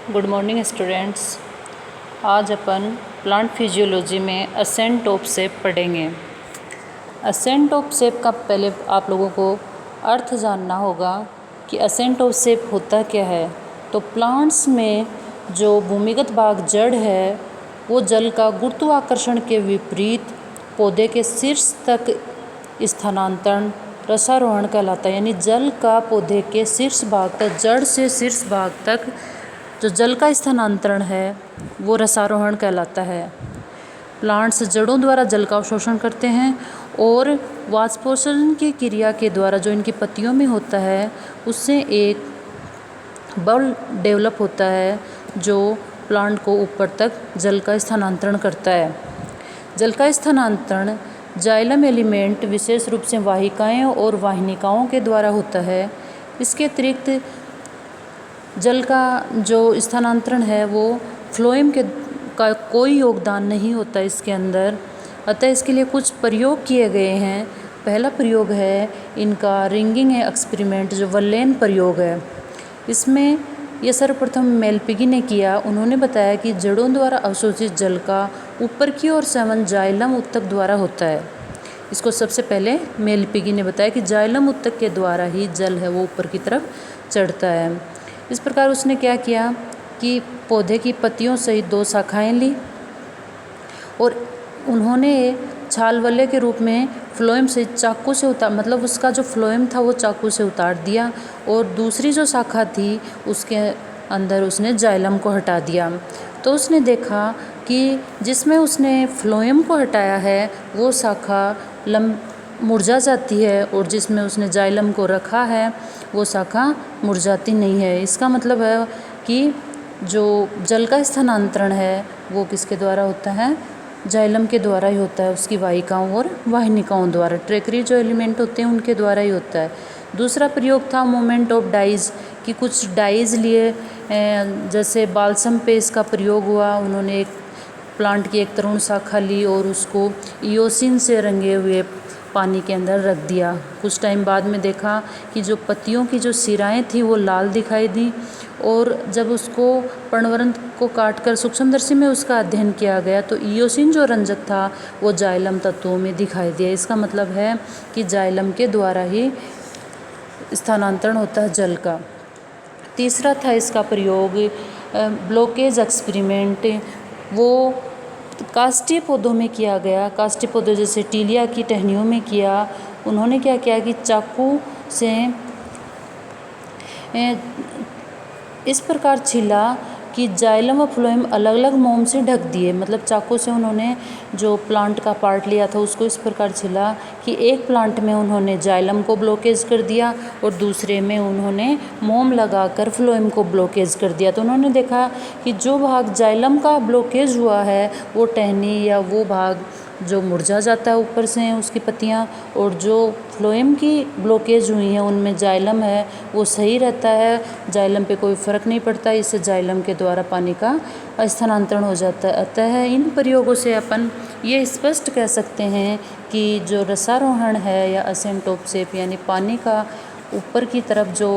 Good morning students. आज अपन plant physiology में ascent of shape पढ़ेंगे। असेंट ऑफ शेप का पहले आप लोगों को अर्थ जानना होगा कि असेंट ऑफ शेप होता क्या है। तो प्लांट्स में जो भूमिगत भाग जड़ है वो जल का गुरुत्वाकर्षण के विपरीत पौधे के शीर्ष तक स्थानांतरण रसारोहण कहलाता है। यानी जल का पौधे के शीर्ष भाग तक, जड़ से शीर्ष भाग तक जो जल का स्थानांतरण है वो रसारोहण कहलाता है। प्लांट्स जड़ों द्वारा जल का अवशोषण करते हैं और वाष्पोत्सर्जन की क्रिया के द्वारा जो इनकी पत्तियों में होता है उससे एक बल डेवलप होता है जो प्लांट को ऊपर तक जल का स्थानांतरण करता है। जल का स्थानांतरण जाइलम एलिमेंट विशेष रूप से वाहिकाएं और वाहिनिकाओं के द्वारा होता है। इसके अतिरिक्त जल का जो स्थानांतरण है वो फ्लोएम का कोई योगदान नहीं होता इसके अंदर। अतः इसके लिए कुछ प्रयोग किए गए हैं। पहला प्रयोग है इनका रिंगिंग एक्सपेरिमेंट जो वर्लेन प्रयोग है। इसमें यह सर्वप्रथम मेलपिगी ने किया। उन्होंने बताया कि जड़ों द्वारा अवशोषित जल का ऊपर की ओर सेवन जाइलम उत्तक द्वारा होता है। इसको सबसे पहले मेलपिगी ने बताया कि जाइलम उत्तक के द्वारा ही जल है वो ऊपर की तरफ चढ़ता है। इस प्रकार उसने क्या किया कि पौधे की पत्तियों सहित 2 शाखाएं ली और उन्होंने छाल वलय के रूप में फ्लोएम से चाकू से मतलब उसका जो फ्लोएम था वो चाकू से उतार दिया और दूसरी जो शाखा थी उसके अंदर उसने जाइलम को हटा दिया। तो उसने देखा कि जिसमें उसने फ्लोएम को हटाया है वो शाखा मुरझा जाती है और जिसमें उसने जाइलम को रखा है वो शाखा मुरझाती नहीं है। इसका मतलब है कि जो जल का स्थानांतरण है वो किसके द्वारा होता है, जाइलम के द्वारा ही होता है, उसकी वाहिकाओं और वाहिनिकाओं द्वारा। ट्रेकरी जो एलिमेंट होते हैं उनके द्वारा ही होता है। दूसरा प्रयोग था मूवमेंट ऑफ डाइज कि कुछ डाइज लिए, जैसे बाल्सम पे इसका प्रयोग हुआ। उन्होंने एक प्लांट की एक तरुण शाखा ली और उसको इयोसिन से रंगे हुए पानी के अंदर रख दिया। कुछ टाइम बाद में देखा कि जो पत्तियों की जो सिराएं थी वो लाल दिखाई दी और जब उसको पर्णवरण को काटकर सूक्ष्मदर्शी में उसका अध्ययन किया गया तो इयोसिन जो रंजक था वो जाइलम तत्वों में दिखाई दिया। इसका मतलब है कि जाइलम के द्वारा ही स्थानांतरण होता है जल का। तीसरा था इसका प्रयोग ब्लॉकेज एक्सपेरिमेंट। वो काष्ठीय पौधों में किया गया। काष्ठीय पौधे जैसे टीलिया की टहनियों में किया। उन्होंने क्या किया कि चाकू से इस प्रकार छीला कि जाइलम और फ्लोएम अलग अलग मोम से ढक दिए। मतलब चाकू से उन्होंने जो प्लांट का पार्ट लिया था उसको इस प्रकार छिला कि एक प्लांट में उन्होंने जाइलम को ब्लॉकेज कर दिया और दूसरे में उन्होंने मोम लगाकर फ्लोएम को ब्लॉकेज कर दिया। तो उन्होंने देखा कि जो भाग जाइलम का ब्लॉकेज हुआ है वो टहनी या वो भाग जो मुरझा जाता है ऊपर से उसकी पत्तियां, और जो फ्लोएम की ब्लॉकेज हुई हैं उनमें जाइलम है वो सही रहता है, जाइलम पे कोई फ़र्क नहीं पड़ता। इससे जाइलम के द्वारा पानी का स्थानांतरण हो जाता है। अतः इन प्रयोगों से अपन ये स्पष्ट कह सकते हैं कि जो रसारोहण है या असेंट ऑफ शेप यानी पानी का ऊपर की तरफ जो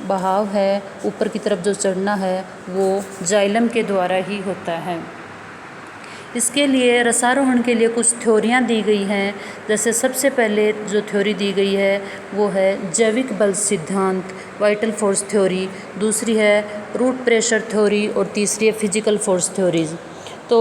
बहाव है, ऊपर की तरफ जो चढ़ना है वो जाइलम के द्वारा ही होता है। इसके लिए रसारोहण के लिए कुछ थ्योरियाँ दी गई हैं। जैसे सबसे पहले जो थ्योरी दी गई है वो है जैविक बल सिद्धांत, वाइटल फोर्स थ्योरी। दूसरी है रूट प्रेशर थ्योरी और तीसरी है फिजिकल फोर्स थ्योरीज। तो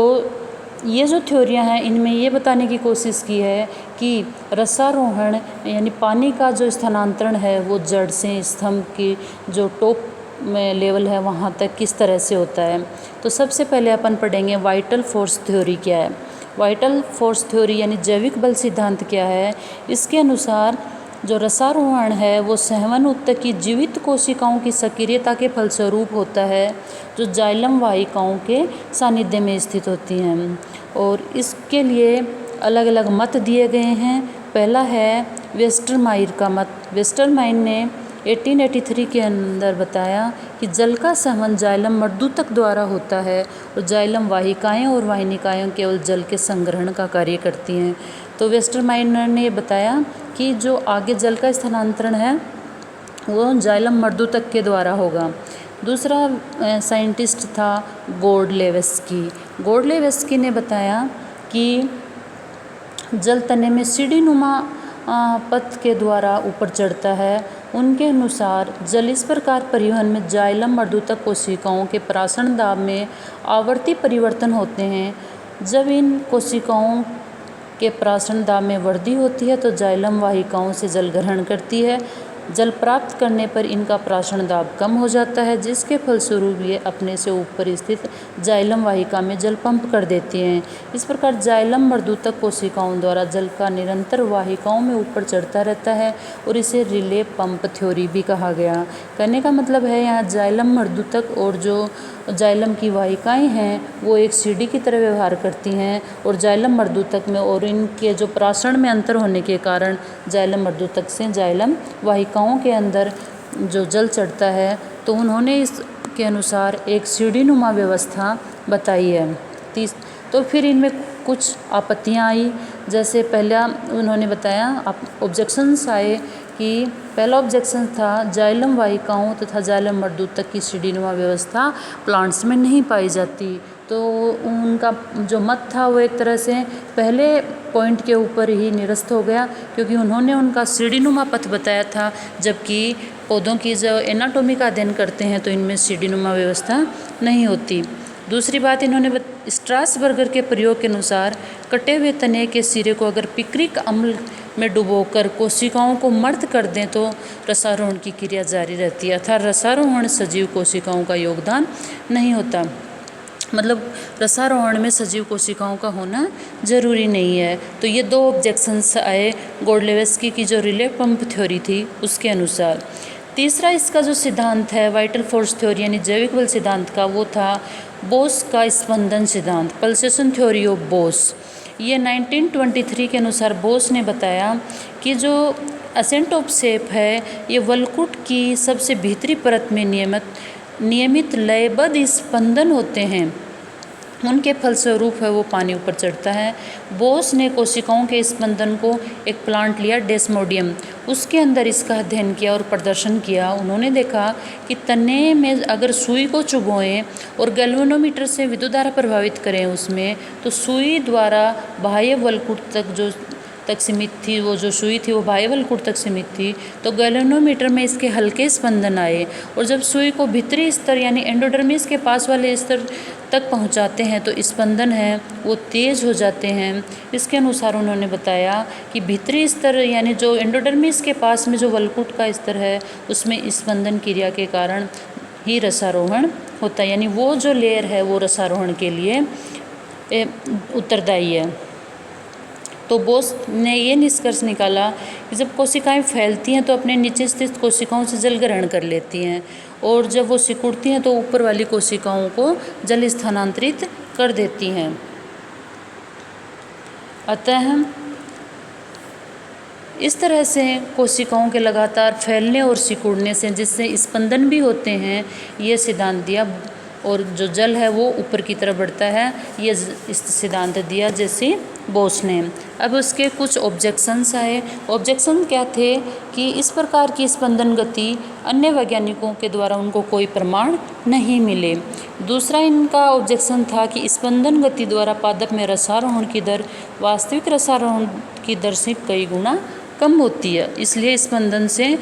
ये जो थ्योरियाँ हैं इनमें ये बताने की कोशिश की है कि रसारोहण यानी पानी का जो स्थानांतरण है वो जड़ से स्तंभ की जो टॉप में लेवल है वहाँ तक किस तरह से होता है। तो सबसे पहले अपन पढ़ेंगे वाइटल फोर्स थ्योरी क्या है। वाइटल फोर्स थ्योरी यानी जैविक बल सिद्धांत क्या है। इसके अनुसार जो रसारोहण है वो संवहन उत्तक की जीवित कोशिकाओं की सक्रियता के फलस्वरूप होता है जो जाइलम वाहिकाओं के सानिध्य में स्थित होती हैं। और इसके लिए अलग अलग मत दिए गए हैं। पहला है वेस्टरमायर का मत। वेस्टरमायर ने 1883 के अंदर बताया कि जल का संवहन जाइलम मर्दूतक द्वारा होता है और जाइलम वाहिकाएं और वाहिनिकाएं केवल जल के संग्रहण का कार्य करती हैं। तो वेस्टरमायर ने बताया कि जो आगे जल का स्थानांतरण है वो जाइलम मर्दूतक के द्वारा होगा। दूसरा साइंटिस्ट था गोडलेवस्की। गोडलेवस्की ने बताया कि जल तने में सीढ़ीनुमा पथ के द्वारा ऊपर चढ़ता है। उनके अनुसार जल इस प्रकार परिवहन में जाइलम मर्दूतक कोशिकाओं के प्राशन दाब में आवर्ती परिवर्तन होते हैं। जब इन कोशिकाओं के प्राशन दाब में वृद्धि होती है तो जाइलम वाहिकाओं से जल ग्रहण करती है। जल प्राप्त करने पर इनका प्राशन दाब कम हो जाता है, जिसके फलस्वरूप ये अपने से ऊपर स्थित जाइलम वाहिका में जल पंप कर देती हैं। इस प्रकार जाइलम मर्दूतक कोशिकाओं द्वारा जल का निरंतर वाहिकाओं में ऊपर चढ़ता रहता है और इसे रिले पंप थ्योरी भी कहा गया। कहने का मतलब है यहाँ जाइलम मर्दूतक और जो जाइलम की वाहिकाएं हैं वो एक सीढ़ी की तरह व्यवहार करती हैं और जाइलम मर्दूतक में और इनके जो प्राशन में अंतर होने के कारण जाइलम मर्दूतक से जाइलम वाहिकाओं के अंदर जो जल चढ़ता है, तो उन्होंने इसके अनुसार एक सीढ़ीनुमा व्यवस्था बताई है। तो फिर इनमें कुछ आपत्तियां आई, जैसे पहला उन्होंने बताया ऑब्जेक्शंस आए कि पहला ऑब्जेक्शन था जाइलम वाहिकाओं तथा जाइलम मर्दूतक की सीढ़ीनुमा व्यवस्था प्लांट्स में नहीं पाई जाती। तो उनका जो मत था वो एक तरह से पहले पॉइंट के ऊपर ही निरस्त हो गया, क्योंकि उन्होंने उनका सीढ़ीनुमा पथ बताया था, जबकि पौधों की जो एनाटॉमी का अध्ययन करते हैं तो इनमें सीढ़ीनुमा व्यवस्था नहीं होती। दूसरी बात इन्होंने स्ट्रासबर्गर के प्रयोग के अनुसार कटे हुए तने के सिरे को अगर पिक्रिक अम्ल में डुबोकर कोशिकाओं को मर्द कर दें तो रसारोहण की क्रिया जारी रहती है, अर्थात रसारोहण सजीव कोशिकाओं का योगदान नहीं होता। मतलब रसारोहण में सजीव कोशिकाओं का होना जरूरी नहीं है। तो ये दो ऑब्जेक्शंस आए गोडलेवस्की की जो रिले पंप थ्योरी थी उसके अनुसार। तीसरा इसका जो सिद्धांत है वाइटल फोर्स थ्योरी यानी जैविक बल सिद्धांत का, वो था बोस का स्पंदन सिद्धांत, पल्सेशन थ्योरी ऑफ बोस। ये 1923 के अनुसार बोस ने बताया कि जो असेंट ऑफ शेप है ये वलकुट की सबसे भीतरी परत में नियमित लयबद्ध स्पंदन होते हैं, उनके फलस्वरूप है वो पानी ऊपर चढ़ता है। बोस ने कोशिकाओं के स्पंदन को एक प्लांट लिया डेस्मोडियम, उसके अंदर इसका अध्ययन किया और प्रदर्शन किया। उन्होंने देखा कि तने में अगर सुई को चुभोएं और गैल्वेनोमीटर से विद्युत धारा प्रभावित करें उसमें, तो सुई द्वारा बाह्य वलकुट तक सीमित थी, वो जो सुई थी वो बाह्य वलकुट तक सीमित थी, तो गैल्वेनोमीटर में इसके हल्के स्पंदन आए और जब सुई को भीतरी स्तर यानी एंडोडर्मिस के पास वाले स्तर तक पहुंचाते हैं तो स्पंदन है वो तेज़ हो जाते हैं। इसके अनुसार उन्होंने बताया कि भीतरी स्तर यानी जो एंडोडर्मिस के पास में जो वलकुट का स्तर है उसमें स्पंदन क्रिया के कारण ही रसारोहण होता है, यानी वो जो लेयर है वो रसारोहण के लिए उत्तरदायी है। तो बोस ने ये निष्कर्ष निकाला कि जब कोशिकाएं फैलती हैं तो अपने नीचे स्थित कोशिकाओं से जल ग्रहण कर लेती हैं और जब वो सिकुड़ती हैं तो ऊपर वाली कोशिकाओं को जल स्थानांतरित कर देती हैं। अतः इस तरह से कोशिकाओं के लगातार फैलने और सिकुड़ने से जिससे स्पंदन भी होते हैं, ये सिद्धांत दिया और जो जल है वो ऊपर की तरफ बढ़ता है, ये इस सिद्धांत दिया जैसे बोस ने। अब उसके कुछ ऑब्जेक्शंस आए। ऑब्जेक्शन क्या थे कि इस प्रकार की स्पंदन गति अन्य वैज्ञानिकों के द्वारा उनको कोई प्रमाण नहीं मिले। दूसरा इनका ऑब्जेक्शन था कि स्पंदन गति द्वारा पादप में रसारोहण की दर वास्तविक रसारोहण की दर से कई गुना कम होती है, इसलिए स्पंदन से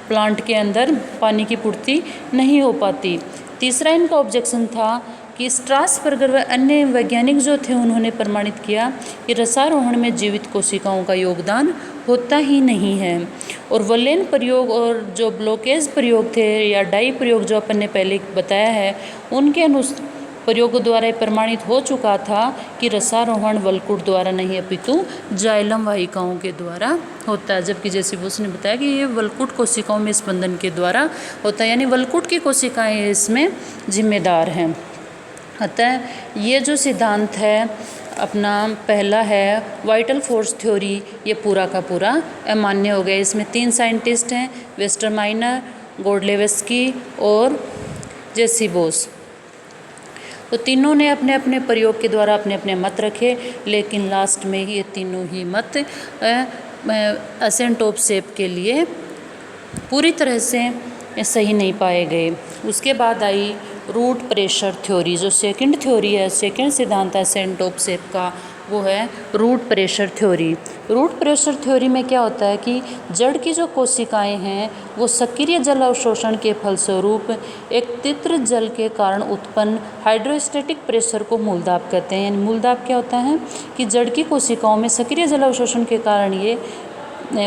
प्लांट के अंदर पानी की पूर्ति नहीं हो पाती। तीसरा इनका ऑब्जेक्शन था कि स्ट्रासबर्गर व अन्य वैज्ञानिक जो थे उन्होंने प्रमाणित किया कि रसारोहण में जीवित कोशिकाओं का योगदान होता ही नहीं है। और वलेन प्रयोग और जो ब्लॉकेज प्रयोग थे या डाई प्रयोग जो अपन ने पहले बताया है, उनके प्रयोगों द्वारा ये प्रमाणित हो चुका था कि रसारोहण वलकुट द्वारा नहीं अपितु जाइलम वाहिकाओं के द्वारा होता है, जबकि जैसे बोस ने बताया कि ये वलकुट कोशिकाओं में स्पंदन के द्वारा होता है, यानी वलकुट की कोशिकाएं इसमें जिम्मेदार हैं। अतः ये जो सिद्धांत है अपना पहला है वाइटल फोर्स थ्योरी, ये पूरा का पूरा अमान्य हो गया। इसमें 3 साइंटिस्ट हैं, वेस्टरमाइनर, गोडलेवस्की और जेसी बोस। तो तीनों ने अपने अपने प्रयोग के द्वारा अपने अपने मत रखे, लेकिन लास्ट में ये तीनों ही मत असेंट ऑफ शेप के लिए पूरी तरह से सही नहीं पाए गए। उसके बाद आई रूट प्रेशर थ्योरी। जो सेकंड थ्योरी है, सेकंड सिद्धांत है असेंट ऑफ शेप का, वो है root pressure theory. Root pressure theory में क्या होता है कि जड़ की जो कोशिकाएं हैं वो सक्रिय जल अवशोषण के फलस्वरूप एक तीव्र जल के कारण उत्पन्न हाइड्रोस्टैटिक प्रेशर को मूलदाब कहते हैं। यानी मूलदाब क्या होता है कि जड़ की कोशिकाओं में सक्रिय जल अवशोषण के कारण ये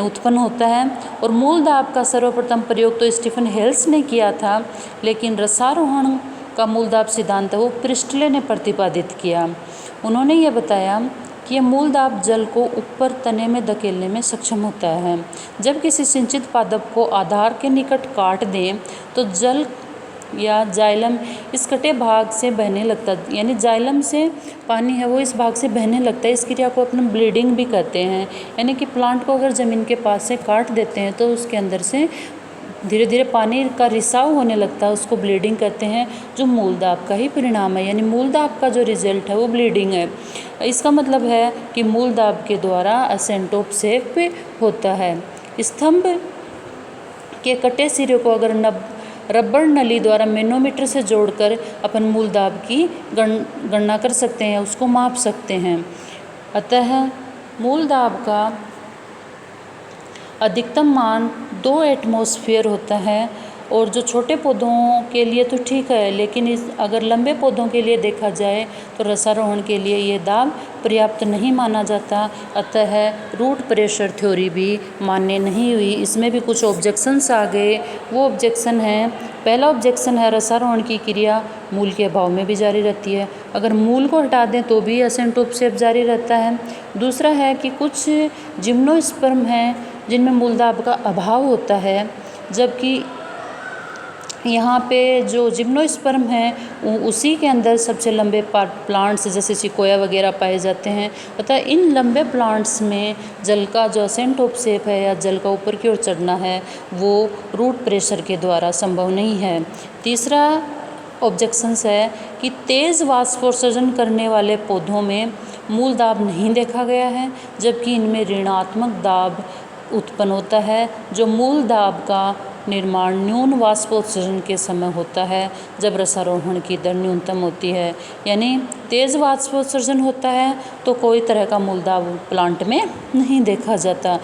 उत्पन्न होता है। और मूल दाब का सर्वप्रथम प्रयोग तो स्टीफन हेल्स ने किया था, लेकिन रसारोहण का मूल दाब सिद्धांत वो प्रिस्टले ने प्रतिपादित किया। उन्होंने ये बताया कि ये मूल दाब जल को ऊपर तने में धकेलने में सक्षम होता है। जब किसी सिंचित पादप को आधार के निकट काट दें तो जल या जाइलम इस कटे भाग से बहने लगता है। यानी जाइलम से पानी है वो इस भाग से बहने लगता है। इस क्रिया को अपने ब्लीडिंग भी कहते हैं। यानी कि प्लांट को अगर ज़मीन के पास से काट देते हैं तो उसके अंदर से धीरे धीरे पानी का रिसाव होने लगता है, उसको ब्लीडिंग कहते हैं, जो मूल दाब का ही परिणाम है। यानी मूल दाब का जो रिजल्ट है वो ब्लीडिंग है। इसका मतलब है कि मूल दाब के द्वारा असेंट ऑफ शेप होता है। स्तंभ के कटे सिरे को अगर रबड़ नली द्वारा मैनोमीटर से जोड़कर अपन मूल दाब की गणना कर सकते हैं, उसको माप सकते हैं। अतः मूल दाब का अधिकतम मान 2 एटमॉस्फेयर होता है। और जो छोटे पौधों के लिए तो ठीक है, लेकिन अगर लंबे पौधों के लिए देखा जाए तो रसारोहण के लिए ये दाब पर्याप्त नहीं माना जाता। अतः रूट प्रेशर थ्योरी भी मान्य नहीं हुई। इसमें भी कुछ ऑब्जेक्शंस आ गए। वो ऑब्जेक्शन है, पहला ऑब्जेक्शन है रसारोहण की क्रिया मूल के अभाव में भी जारी रहती है। अगर मूल को हटा दें तो भी असेंट ऑफ शेप जारी रहता है। दूसरा है कि कुछ जिम्नोस्पर्म हैं जिनमें मूल दाब का अभाव होता है, जबकि यहाँ पे जो जिम्नोस्पर्म हैं उसी के अंदर सबसे लंबे प्लांट्स जैसे चिकोया वगैरह पाए जाते हैं। अतः इन लंबे प्लांट्स में जल का जो असेंट ऑफ शेप है या जल का ऊपर की ओर चढ़ना है वो रूट प्रेशर के द्वारा संभव नहीं है। तीसरा ऑब्जेक्शंस है कि तेज़ वाष्पोत्सर्जन करने वाले पौधों में मूल दाब नहीं देखा गया है, जबकि इनमें ऋणात्मक दाब उत्पन्न होता है। जो मूल दाब का निर्माण न्यून वाष्पोत्सर्जन के समय होता है, जब रसारोहण की दर न्यूनतम होती है। यानी तेज़ वाष्पोत्सर्जन होता है तो कोई तरह का मूल दाब प्लांट में नहीं देखा जाता।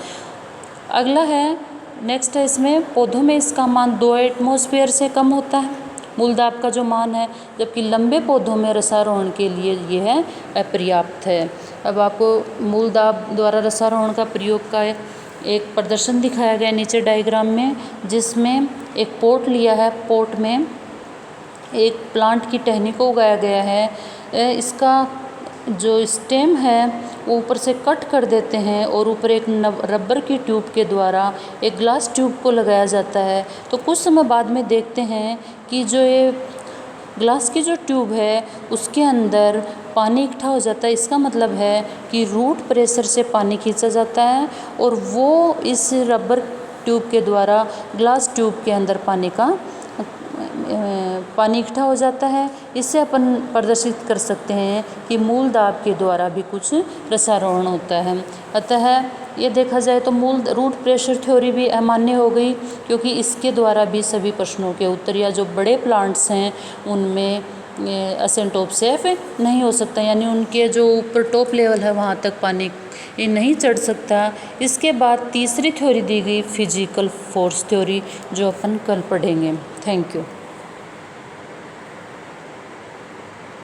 अगला है नेक्स्ट है, इसमें पौधों में इसका मान 2 एटमॉस्फेयर से कम होता है मूल दाब का जो मान है, जबकि लंबे पौधों में रसारोहण के लिए ये है अपर्याप्त है। अब आपको मूल दाब द्वारा रसारोहण का प्रयोग का एक प्रदर्शन दिखाया गया नीचे डायग्राम में, जिसमें एक पॉट लिया है। पॉट में एक प्लांट की टहनी को उगाया गया है। इसका जो स्टेम है वो ऊपर से कट कर देते हैं और ऊपर एक रबर की ट्यूब के द्वारा एक ग्लास ट्यूब को लगाया जाता है। तो कुछ समय बाद में देखते हैं कि जो ये ग्लास की जो ट्यूब है उसके अंदर पानी इकट्ठा हो जाता है। इसका मतलब है कि रूट प्रेशर से पानी खींचा जाता है और वो इस रबर ट्यूब के द्वारा ग्लास ट्यूब के अंदर पानी इकट्ठा हो जाता है। इससे अपन प्रदर्शित कर सकते हैं कि मूल दाब के द्वारा भी कुछ रसारोहण होता है। अतः ये देखा जाए तो मूल रूट प्रेशर थ्योरी भी अमान्य हो गई, क्योंकि इसके द्वारा भी सभी प्रश्नों के उत्तर या जो बड़े प्लांट्स हैं उनमें असेंट ऑफ शेप नहीं हो सकता। यानी उनके जो ऊपर टॉप लेवल है वहाँ तक पानी ये नहीं चढ़ सकता। इसके बाद तीसरी थ्योरी दी गई फिजिकल फोर्स थ्योरी, जो अपन कल पढ़ेंगे। Thank you.